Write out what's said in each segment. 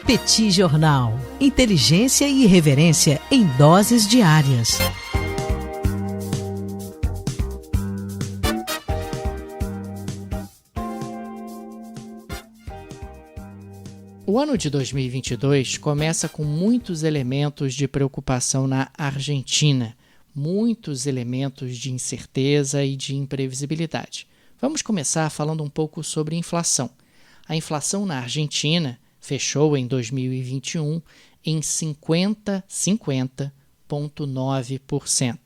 Petit Jornal. Inteligência e irreverência em doses diárias. O ano de 2022 começa com muitos elementos de preocupação na Argentina, muitos elementos de incerteza e de imprevisibilidade. Vamos começar falando um pouco sobre inflação. A inflação na Argentina fechou em 2021 em 50,9%.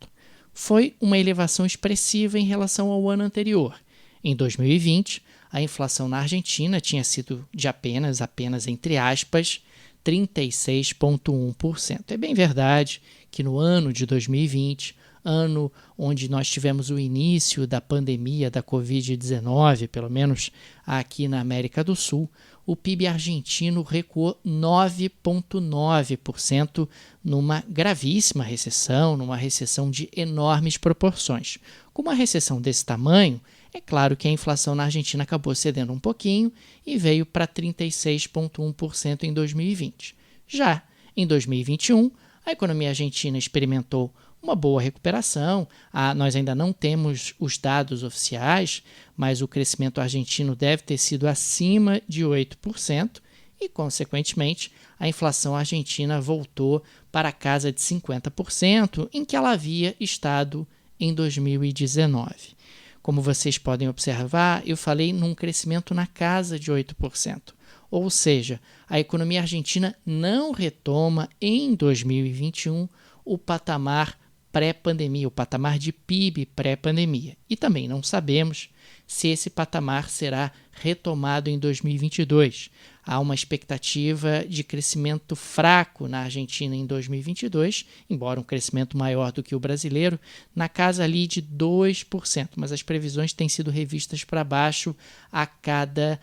Foi uma elevação expressiva em relação ao ano anterior. Em 2020, a inflação na Argentina tinha sido de apenas entre aspas, 36,1%. É bem verdade que no ano de 2020, ano onde nós tivemos o início da pandemia da Covid-19, pelo menos aqui na América do Sul, o PIB argentino recuou 9,9% numa gravíssima recessão, numa recessão de enormes proporções. Com uma recessão desse tamanho, é claro que a inflação na Argentina acabou cedendo um pouquinho e veio para 36,1% em 2020. Já em 2021, a economia argentina experimentou uma boa recuperação. Nós ainda não temos os dados oficiais, mas o crescimento argentino deve ter sido acima de 8% e, consequentemente, a inflação argentina voltou para a casa de 50%, em que ela havia estado em 2019. Como vocês podem observar, eu falei num crescimento na casa de 8%. Ou seja, a economia argentina não retoma em 2021 o patamar pré-pandemia, o patamar de PIB pré-pandemia. E também não sabemos se esse patamar será retomado em 2022. Há uma expectativa de crescimento fraco na Argentina em 2022, embora um crescimento maior do que o brasileiro, na casa ali de 2%, mas as previsões têm sido revistas para baixo a cada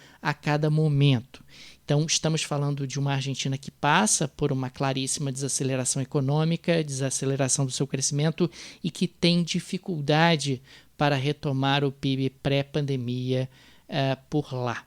momento. Então, estamos falando de uma Argentina que passa por uma claríssima desaceleração econômica, desaceleração do seu crescimento e que tem dificuldade para retomar o PIB pré-pandemia por lá.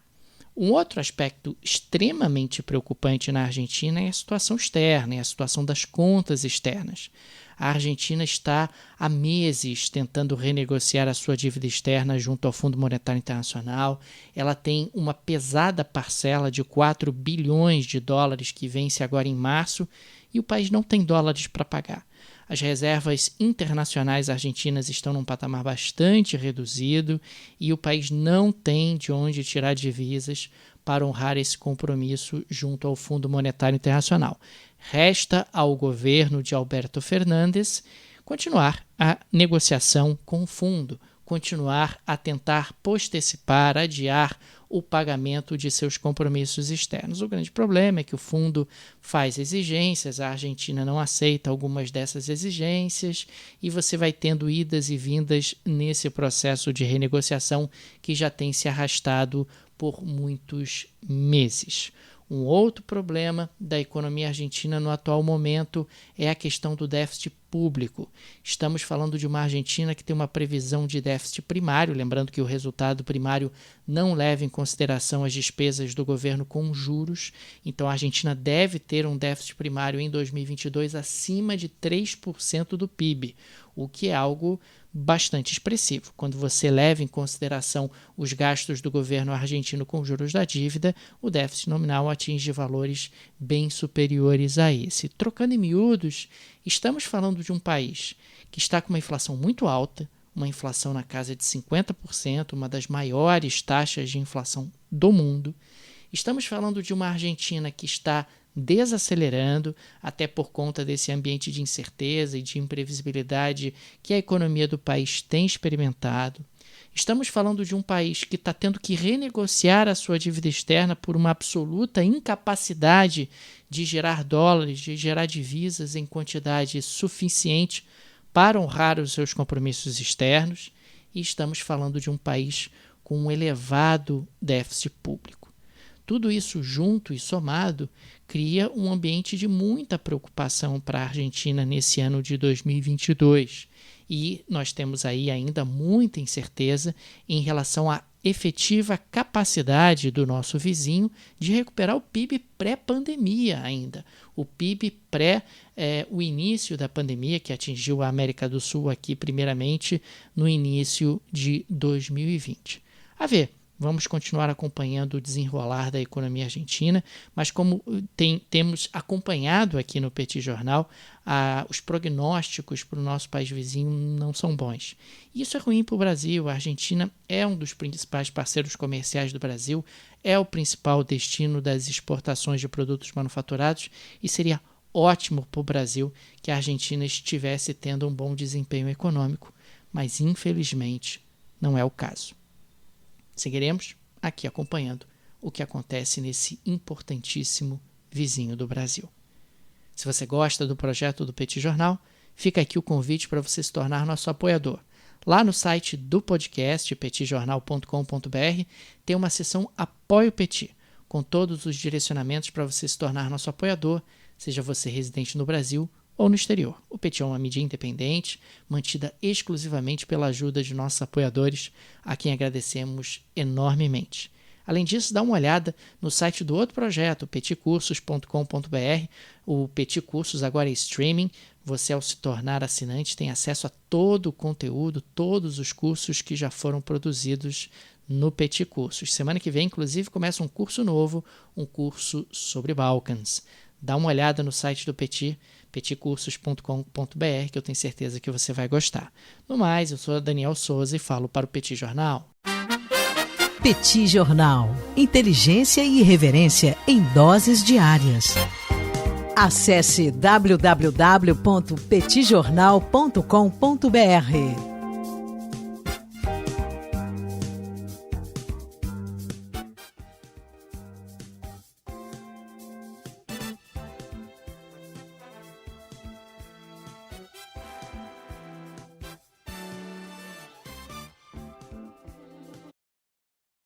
Um outro aspecto extremamente preocupante na Argentina é a situação externa, é a situação das contas externas. A Argentina está há meses tentando renegociar a sua dívida externa junto ao Fundo Monetário Internacional. Ela tem uma pesada parcela de 4 bilhões de dólares que vence agora em março e o país não tem dólares para pagar. As reservas internacionais argentinas estão num patamar bastante reduzido e o país não tem de onde tirar divisas para honrar esse compromisso junto ao Fundo Monetário Internacional. Resta ao governo de Alberto Fernandes continuar a negociação com o fundo, continuar a tentar postecipar, adiar o pagamento de seus compromissos externos. O grande problema é que o fundo faz exigências, a Argentina não aceita algumas dessas exigências e você vai tendo idas e vindas nesse processo de renegociação que já tem se arrastado por muitos meses. Um outro problema da economia argentina no atual momento é a questão do déficit público. Estamos falando de uma Argentina que tem uma previsão de déficit primário, lembrando que o resultado primário não leva em consideração as despesas do governo com juros. Então a Argentina deve ter um déficit primário em 2022 acima de 3% do PIB, o que é algo bastante expressivo. Quando você leva em consideração os gastos do governo argentino com juros da dívida, o déficit nominal atinge valores bem superiores a esse. Trocando em miúdos, estamos falando de um país que está com uma inflação muito alta, uma inflação na casa de 50%, uma das maiores taxas de inflação do mundo. Estamos falando de uma Argentina que está desacelerando, até por conta desse ambiente de incerteza e de imprevisibilidade que a economia do país tem experimentado. Estamos falando de um país que está tendo que renegociar a sua dívida externa por uma absoluta incapacidade de gerar dólares, de gerar divisas em quantidade suficiente para honrar os seus compromissos externos. E estamos falando de um país com um elevado déficit público. Tudo isso junto e somado cria um ambiente de muita preocupação para a Argentina nesse ano de 2022. E nós temos aí ainda muita incerteza em relação à efetiva capacidade do nosso vizinho de recuperar o PIB pré-pandemia ainda. O PIB o início da pandemia, que atingiu a América do Sul aqui primeiramente no início de 2020. A ver, vamos continuar acompanhando o desenrolar da economia argentina, mas como temos acompanhado aqui no Petit Jornal, os prognósticos para o nosso país vizinho não são bons. Isso é ruim para o Brasil. A Argentina é um dos principais parceiros comerciais do Brasil, é o principal destino das exportações de produtos manufaturados e seria ótimo para o Brasil que a Argentina estivesse tendo um bom desempenho econômico, mas infelizmente não é o caso. Seguiremos aqui acompanhando o que acontece nesse importantíssimo vizinho do Brasil. Se você gosta do projeto do Petit Jornal, fica aqui o convite para você se tornar nosso apoiador. Lá no site do podcast, petitjornal.com.br, tem uma seção Apoie o Petit, com todos os direcionamentos para você se tornar nosso apoiador, seja você residente no Brasil ou no exterior. O Petit é uma mídia independente, mantida exclusivamente pela ajuda de nossos apoiadores, a quem agradecemos enormemente. Além disso, dá uma olhada no site do outro projeto, petcursos.com.br. O Petit Cursos agora é streaming. Você, ao se tornar assinante, tem acesso a todo o conteúdo, todos os cursos que já foram produzidos no Petit Cursos. Semana que vem, inclusive, começa um curso novo, um curso sobre Balcãs. Dá uma olhada no site do Petit, petcursos.com.br, que eu tenho certeza que você vai gostar. No mais, eu sou Daniel Souza e falo para o Petit Jornal. Petit Jornal. Inteligência e irreverência em doses diárias. Acesse www.petitjornal.com.br.